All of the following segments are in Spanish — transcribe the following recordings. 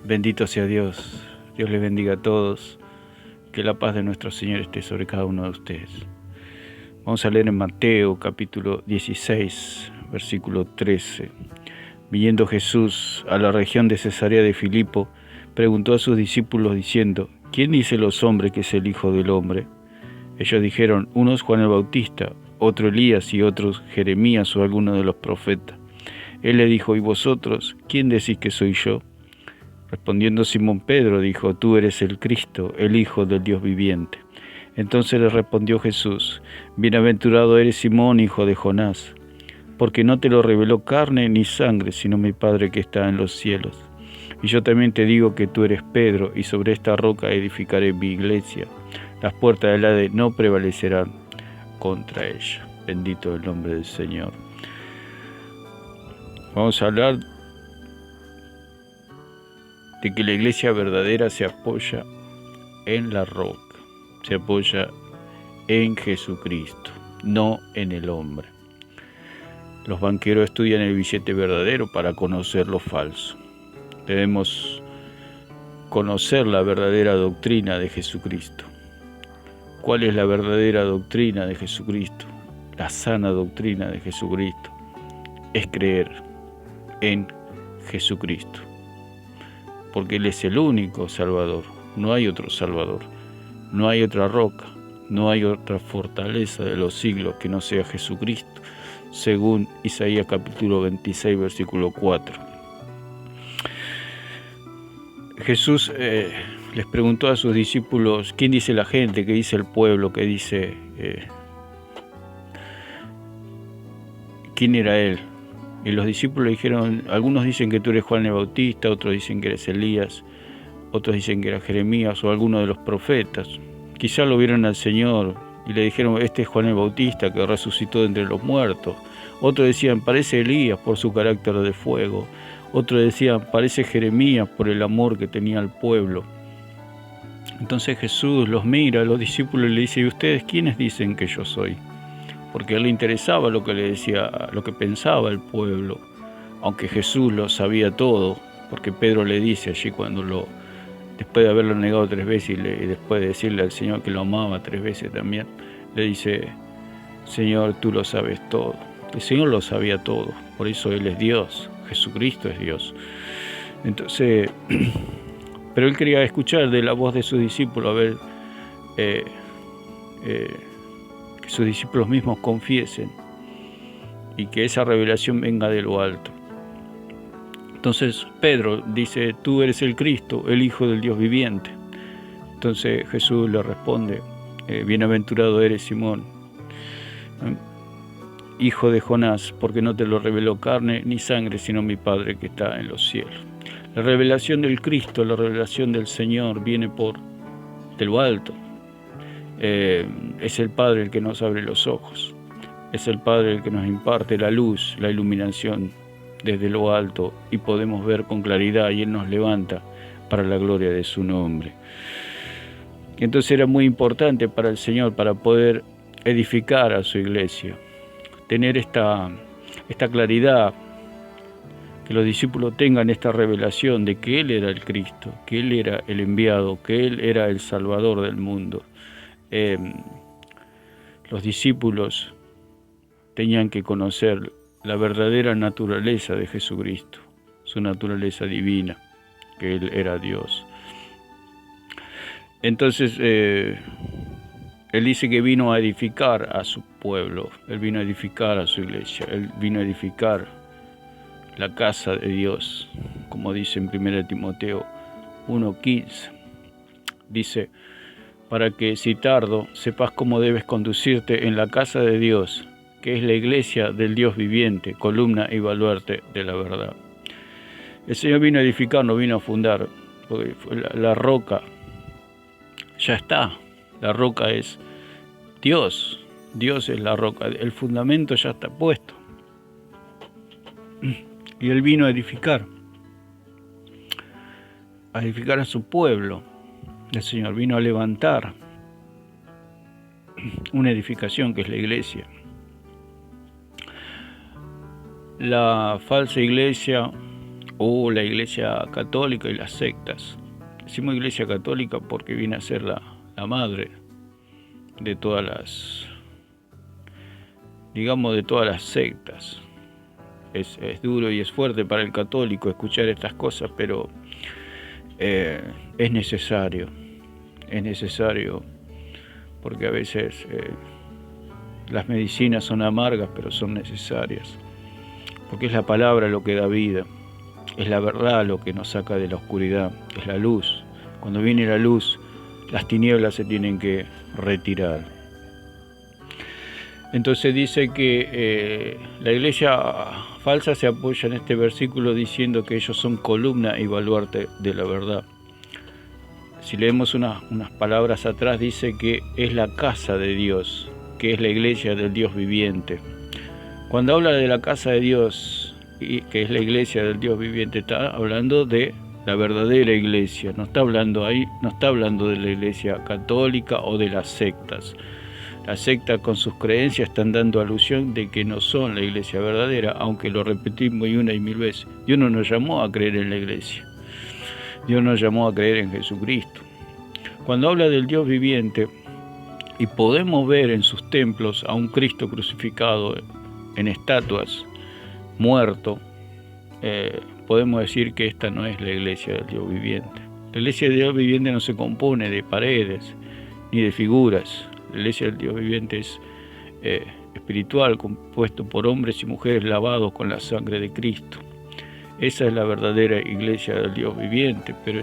Bendito sea Dios. Dios les bendiga a todos. Que la paz de nuestro Señor esté sobre cada uno de ustedes. Vamos a leer en Mateo capítulo 16, versículo 13. Viniendo Jesús a la región de Cesarea de Filipo, preguntó a sus discípulos diciendo: ¿Quién dice los hombres que es el Hijo del Hombre? Ellos dijeron: unos Juan el Bautista, otro Elías y otros Jeremías o alguno de los profetas. Él le dijo: ¿y vosotros, quién decís que soy yo? Respondiendo Simón Pedro dijo: tú eres el Cristo, el Hijo del Dios viviente. Entonces le respondió Jesús: bienaventurado eres Simón, hijo de Jonás, porque no te lo reveló carne ni sangre, sino mi Padre que está en los cielos. Y yo también te digo que tú eres Pedro, y sobre esta roca edificaré mi iglesia. Las puertas del Hades no prevalecerán contra ella. Bendito el nombre del Señor. Vamos a hablar de que la iglesia verdadera se apoya en la roca, se apoya en Jesucristo, no en el hombre. Los banqueros estudian el billete verdadero para conocer lo falso. Debemos conocer la verdadera doctrina de Jesucristo. ¿Cuál es la verdadera doctrina de Jesucristo? La sana doctrina de Jesucristo es creer en Jesucristo, porque Él es el único Salvador, no hay otro Salvador, no hay otra roca, no hay otra fortaleza de los siglos que no sea Jesucristo, según Isaías capítulo 26, versículo 4. Jesús les preguntó a sus discípulos: ¿quién dice la gente? ¿Qué dice el pueblo? ¿Qué dice? ¿Quién era Él? Y los discípulos dijeron: algunos dicen que tú eres Juan el Bautista, otros dicen que eres Elías, otros dicen que era Jeremías o alguno de los profetas. Quizá lo vieron al Señor y le dijeron: este es Juan el Bautista que resucitó de entre los muertos. Otros decían: parece Elías por su carácter de fuego. Otros decían: parece Jeremías por el amor que tenía al pueblo. Entonces Jesús los mira a los discípulos y le dice: ¿y ustedes quiénes dicen que yo soy? Porque a él le interesaba lo que le decía, lo que pensaba el pueblo, aunque Jesús lo sabía todo, porque Pedro le dice allí después de haberlo negado 3 veces y después de decirle al Señor que lo amaba 3 veces también, le dice: Señor, tú lo sabes todo. El Señor lo sabía todo, por eso Él es Dios, Jesucristo es Dios. Entonces, pero Él quería escuchar de la voz de sus discípulos, a ver, que sus discípulos mismos confiesen y que esa revelación venga de lo alto. Entonces Pedro dice: tú eres el Cristo, el Hijo del Dios viviente. Entonces Jesús le responde: bienaventurado eres Simón, hijo de Jonás, porque no te lo reveló carne ni sangre, sino mi Padre que está en los cielos. La revelación del Cristo, la revelación del Señor viene de lo alto. Es el Padre el que nos abre los ojos, es el Padre el que nos imparte la luz, la iluminación desde lo alto, y podemos ver con claridad, y Él nos levanta para la gloria de su nombre. Entonces era muy importante para el Señor, para poder edificar a su iglesia, tener esta claridad, que los discípulos tengan esta revelación de que Él era el Cristo, que Él era el enviado, que Él era el Salvador del mundo. Los discípulos tenían que conocer la verdadera naturaleza de Jesucristo, su naturaleza divina, que Él era Dios. Entonces, Él dice que vino a edificar a su pueblo, Él vino a edificar a su iglesia, Él vino a edificar la casa de Dios, como dice en 1 Timoteo 1:15. Dice: para que, si tardo, sepas cómo debes conducirte en la casa de Dios, que es la iglesia del Dios viviente, columna y baluarte de la verdad. El Señor vino a edificar, no vino a fundar, porque la roca ya está. La roca es Dios. Dios es la roca. El fundamento ya está puesto. Y Él vino a edificar a su pueblo. El Señor vino a levantar una edificación que es la iglesia. La falsa iglesia o la Iglesia Católica y las sectas. Decimos Iglesia Católica porque viene a ser la madre de todas las, digamos, de todas las sectas. Es duro y es fuerte para el católico escuchar estas cosas, pero es necesario porque a veces las medicinas son amargas, pero son necesarias, porque es la palabra lo que da vida, es la verdad lo que nos saca de la oscuridad, es la luz. Cuando viene la luz, las tinieblas se tienen que retirar. Entonces dice que la iglesia falsa se apoya en este versículo diciendo que ellos son columna y baluarte de la verdad. Si leemos unas palabras atrás, dice que es la casa de Dios, que es la iglesia del Dios viviente. Cuando habla de la casa de Dios, y que es la iglesia del Dios viviente, está hablando de la verdadera iglesia. No está hablando de la iglesia católica o de las sectas. Las sectas con sus creencias están dando alusión de que no son la iglesia verdadera, aunque lo repetimos una y mil veces. Dios no nos llamó a creer en la iglesia. Dios nos llamó a creer en Jesucristo. Cuando habla del Dios viviente, y podemos ver en sus templos a un Cristo crucificado en estatuas, muerto, podemos decir que esta no es la iglesia del Dios viviente. La iglesia del Dios viviente no se compone de paredes ni de figuras. La iglesia del Dios viviente es espiritual, compuesto por hombres y mujeres lavados con la sangre de Cristo. Esa es la verdadera iglesia del Dios viviente, pero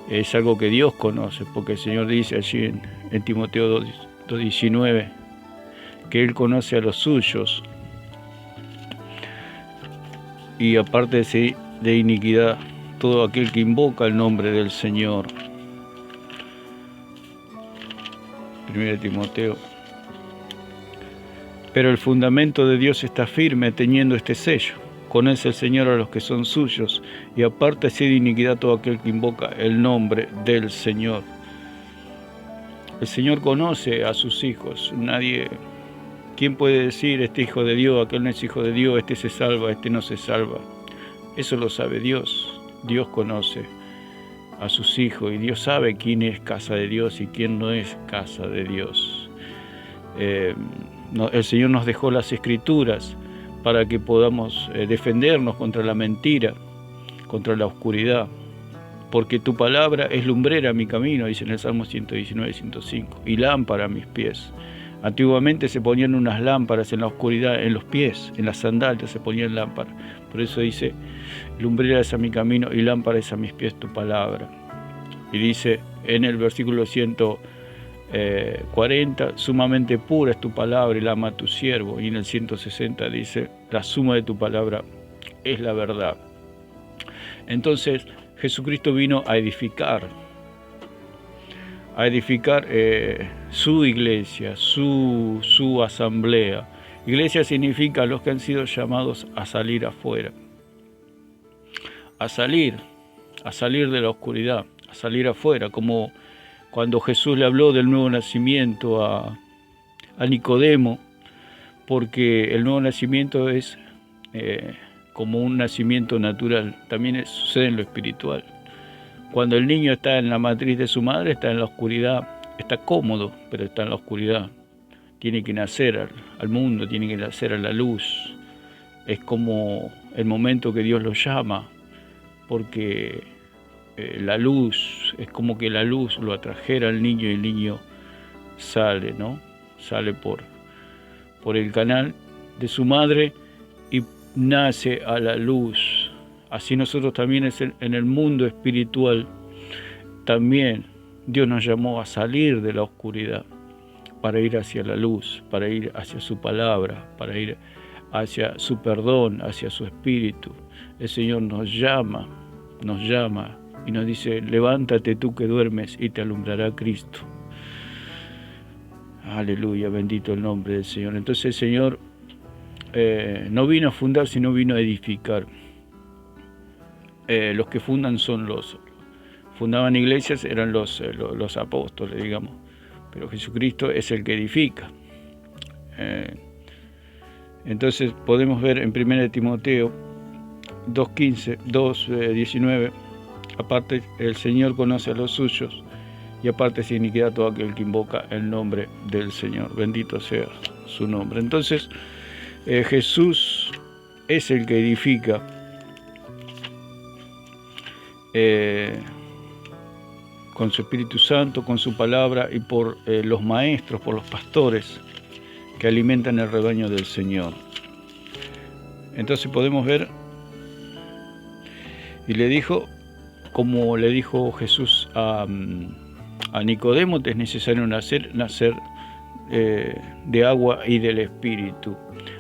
es algo que Dios conoce, porque el Señor dice allí en Timoteo 2:19 que Él conoce a los suyos, y aparte de iniquidad todo aquel que invoca el nombre del Señor. 1 Timoteo. Pero el fundamento de Dios está firme, teniendo este sello: conoce el Señor a los que son suyos, y apártese de iniquidad todo aquel que invoca el nombre del Señor. El Señor conoce a sus hijos. ¿Quién puede decir este hijo de Dios, aquel no es hijo de Dios, este se salva, este no se salva? Eso lo sabe Dios. Dios conoce a sus hijos y Dios sabe quién es casa de Dios y quién no es casa de Dios. El Señor nos dejó las Escrituras para que podamos defendernos contra la mentira, contra la oscuridad, porque tu palabra es lumbrera a mi camino, dice en el Salmo 119, 105, y lámpara a mis pies. Antiguamente se ponían unas lámparas en la oscuridad, en los pies, en las sandalias se ponían lámparas. Por eso dice, lumbrera es a mi camino y lámpara es a mis pies tu palabra. Y dice en el versículo 140, sumamente pura es tu palabra y la ama tu siervo. Y en el 160 dice, la suma de tu palabra es la verdad. Entonces Jesucristo vino a edificar su iglesia, su asamblea. Iglesia significa los que han sido llamados a salir afuera, a salir de la oscuridad, a salir afuera, como cuando Jesús le habló del nuevo nacimiento a Nicodemo, porque el nuevo nacimiento es como un nacimiento natural, también sucede en lo espiritual. Cuando el niño está en la matriz de su madre, está en la oscuridad, está cómodo, pero está en la oscuridad. Tiene que nacer al mundo, tiene que nacer a la luz. Es como el momento que Dios lo llama, porque la luz, es como que la luz lo atrajera al niño y el niño sale, ¿no? Sale por el canal de su madre y nace a la luz. Así nosotros también en el mundo espiritual, también Dios nos llamó a salir de la oscuridad para ir hacia la luz, para ir hacia su palabra, para ir hacia su perdón, hacia su espíritu. El Señor nos llama y nos dice, levántate tú que duermes y te alumbrará Cristo. Aleluya, bendito el nombre del Señor. Entonces el Señor no vino a fundar, sino vino a edificar. Los que fundaban iglesias eran los apóstoles, digamos, pero Jesucristo es el que edifica. Entonces podemos ver en 1 Timoteo 2:19, aparte el Señor conoce a los suyos, y aparte sin iniquidad todo aquel que invoca el nombre del Señor. Bendito sea su nombre. Entonces, Jesús es el que edifica, con su Espíritu Santo, con su palabra y por los maestros, por los pastores que alimentan el rebaño del Señor. Entonces podemos ver, y le dijo, como le dijo Jesús a Nicodemo, te es necesario nacer de agua y del Espíritu.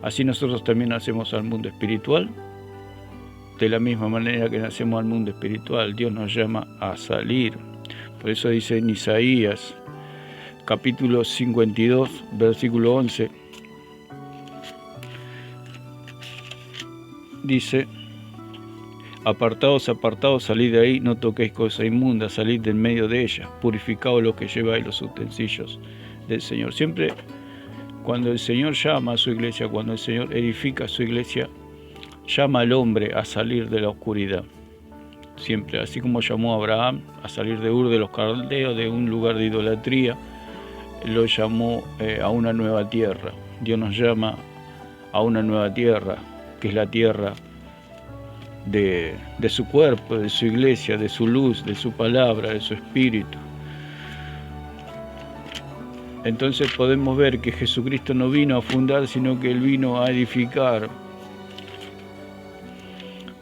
Así nosotros también nacemos al mundo espiritual. De la misma manera que nacemos al mundo espiritual, Dios nos llama a salir. Por eso dice en Isaías, capítulo 52, versículo 11, dice: apartaos, apartaos, salid de ahí, no toquéis cosa inmunda, salid del medio de ella, purificaos lo que lleváis los utensilios del Señor. Siempre cuando el Señor llama a su iglesia, cuando el Señor edifica su iglesia, llama al hombre a salir de la oscuridad. Siempre, así como llamó a Abraham a salir de Ur de los Caldeos, de un lugar de idolatría, lo llamó a una nueva tierra. Dios nos llama a una nueva tierra, que es la tierra de su cuerpo, de su iglesia, de su luz, de su palabra, de su espíritu. Entonces podemos ver que Jesucristo no vino a fundar, sino que Él vino a edificar.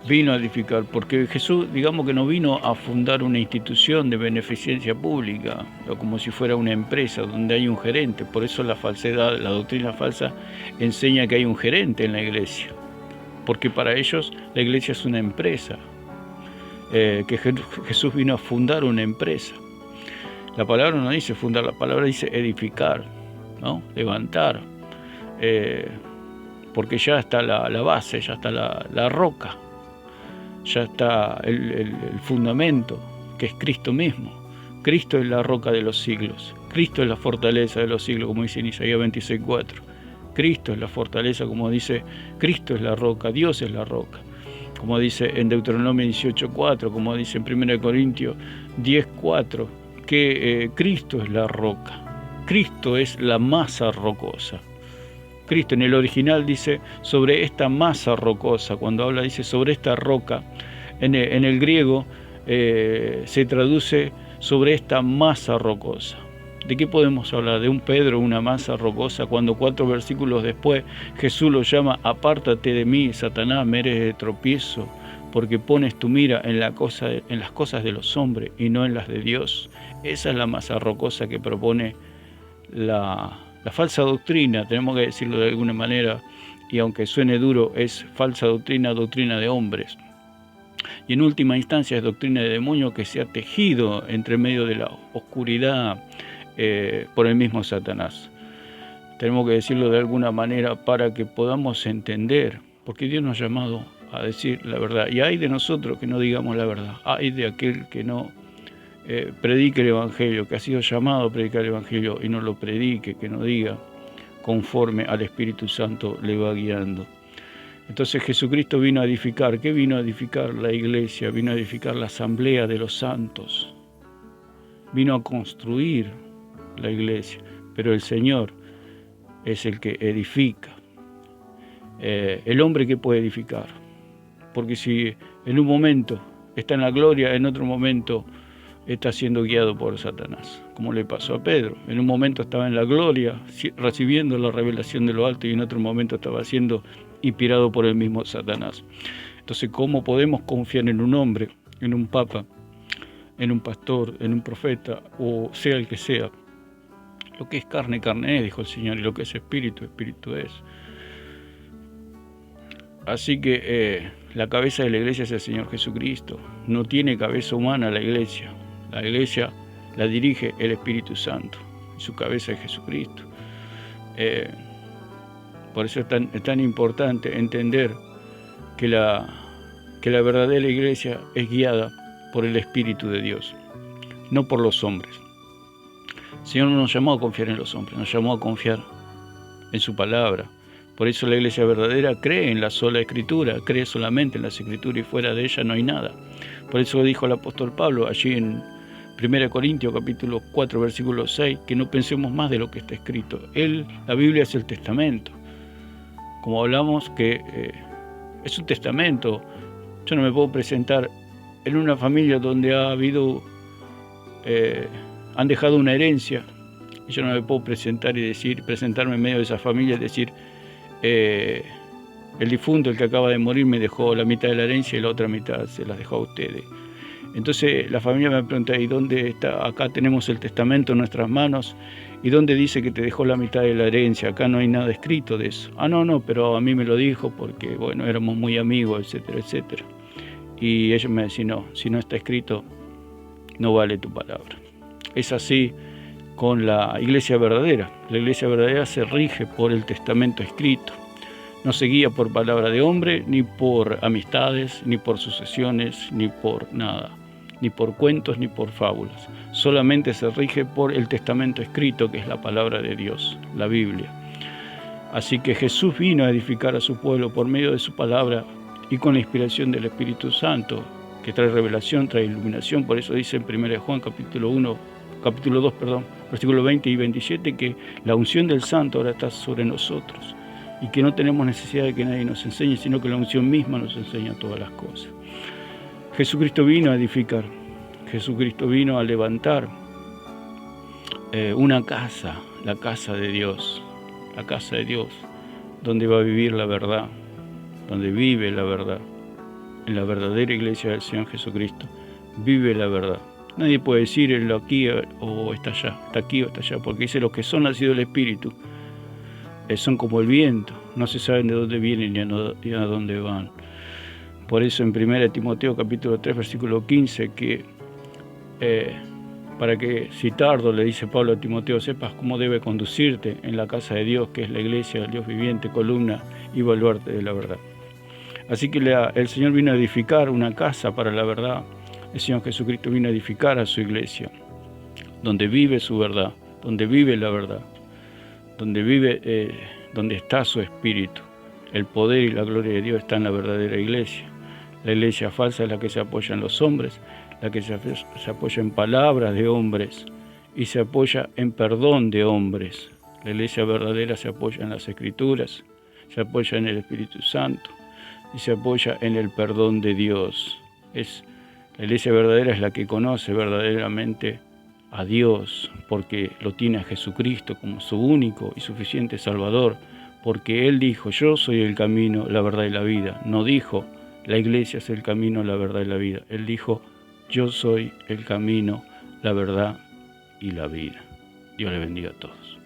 Vino a edificar, porque Jesús, digamos que no vino a fundar una institución de beneficencia pública, o como si fuera una empresa donde hay un gerente. Por eso la falsedad, la doctrina falsa enseña que hay un gerente en la iglesia, porque para ellos la iglesia es una empresa, que Jesús vino a fundar una empresa. La palabra no dice fundar, la palabra dice edificar, ¿no? Levantar, porque ya está la base, ya está la roca, ya está el fundamento, que es Cristo mismo. Cristo es la roca de los siglos, Cristo es la fortaleza de los siglos, como dice en Isaías 26:4. Cristo es la fortaleza, como dice, Cristo es la roca, Dios es la roca, como dice en Deuteronomio 18:4, como dice en 1 Corintios 10:4, que Cristo es la roca, Cristo es la masa rocosa. Cristo en el original dice sobre esta masa rocosa, cuando habla dice sobre esta roca, en el griego se traduce sobre esta masa rocosa. ¿De qué podemos hablar? ¿De un Pedro, una masa rocosa? Cuando 4 versículos después Jesús lo llama: apártate de mí, Satanás, me eres de tropiezo, porque pones tu mira en las cosas de los hombres y no en las de Dios. Esa es la masa rocosa que propone la falsa doctrina, tenemos que decirlo de alguna manera, y aunque suene duro, es falsa doctrina, doctrina de hombres. Y en última instancia es doctrina de demonio que se ha tejido entre medio de la oscuridad por el mismo Satanás. Tenemos que decirlo de alguna manera para que podamos entender, porque Dios nos ha llamado a decir la verdad. Y hay de nosotros que no digamos la verdad, hay de aquel que no predique el Evangelio, que ha sido llamado a predicar el Evangelio y no lo predique, que no diga conforme al Espíritu Santo le va guiando. Entonces Jesucristo vino a edificar. ¿Qué vino a edificar? La iglesia, vino a edificar la asamblea de los santos, vino a construir la iglesia, pero el Señor es el que edifica. El hombre que puede edificar, porque si en un momento está en la gloria, en otro momento está siendo guiado por Satanás, como le pasó a Pedro. En un momento estaba en la gloria, recibiendo la revelación de lo alto, y en otro momento estaba siendo inspirado por el mismo Satanás. Entonces, ¿cómo podemos confiar en un hombre, en un papa, en un pastor, en un profeta, o sea el que sea? Lo que es carne, carne es, dijo el Señor, y lo que es espíritu, espíritu es. Así que la cabeza de la iglesia es el Señor Jesucristo. No tiene cabeza humana la iglesia. La iglesia la dirige el Espíritu Santo, y su cabeza es Jesucristo. Por eso es tan importante entender que la verdadera iglesia es guiada por el Espíritu de Dios, no por los hombres. El Señor no nos llamó a confiar en los hombres, nos llamó a confiar en su palabra, Por eso la iglesia verdadera cree en la sola Escritura, cree solamente en las Escrituras y fuera de ella no hay nada. Por eso dijo el apóstol Pablo allí en 1 Corintios capítulo 4 versículo 6, que no pensemos más de lo que está escrito. La Biblia es el testamento. Como hablamos que es un testamento. Yo no me puedo presentar en una familia donde han dejado una herencia, y yo no me puedo presentarme en medio de esa familia y decir, el difunto, el que acaba de morir, me dejó la mitad de la herencia y la otra mitad se las dejó a ustedes. Entonces la familia me pregunta, ¿y dónde está? Acá tenemos el testamento en nuestras manos, ¿y dónde dice que te dejó la mitad de la herencia? Acá no hay nada escrito de eso. No, pero a mí me lo dijo porque, bueno, éramos muy amigos, etcétera, etcétera. Y ellos me decían, no, si no está escrito, no vale tu palabra. Es así con la iglesia verdadera. La iglesia verdadera se rige por el testamento escrito. No se guía por palabra de hombre, ni por amistades, ni por sucesiones, ni por nada, ni por cuentos, ni por fábulas. Solamente se rige por el testamento escrito, que es la palabra de Dios, la Biblia. Así que Jesús vino a edificar a su pueblo por medio de su palabra y con la inspiración del Espíritu Santo, que trae revelación, trae iluminación. Por eso dice en 1 Juan capítulo 2, versículos 20 y 27, que la unción del Santo ahora está sobre nosotros y que no tenemos necesidad de que nadie nos enseñe, sino que la unción misma nos enseña todas las cosas. Jesucristo vino a edificar, Jesucristo vino a levantar una casa, la casa de Dios, donde va a vivir la verdad, donde vive la verdad. En la verdadera iglesia del Señor Jesucristo vive la verdad. Nadie puede decir en lo aquí o está allá, está aquí o está allá, porque dice: los que son nacidos del Espíritu son como el viento, no se saben de dónde vienen ni a dónde van. Por eso en 1 Timoteo capítulo 3 versículo 15, que para que si tardo, le dice Pablo a Timoteo, sepas cómo debe conducirte en la casa de Dios, que es la iglesia del Dios viviente, columna y baluarte de la verdad. Así que el Señor vino a edificar una casa para la verdad. El Señor Jesucristo vino a edificar a su iglesia, donde vive su verdad, donde vive la verdad, donde está su espíritu. El poder y la gloria de Dios está en la verdadera iglesia. La iglesia falsa es la que se apoya en los hombres, la que se apoya en palabras de hombres y se apoya en perdón de hombres. La iglesia verdadera se apoya en las Escrituras, se apoya en el Espíritu Santo y se apoya en el perdón de Dios. La iglesia verdadera es la que conoce verdaderamente a Dios, porque lo tiene a Jesucristo como su único y suficiente Salvador, porque Él dijo: yo soy el camino, la verdad y la vida. No dijo: la iglesia es el camino, la verdad y la vida. Él dijo: yo soy el camino, la verdad y la vida. Dios le bendiga a todos.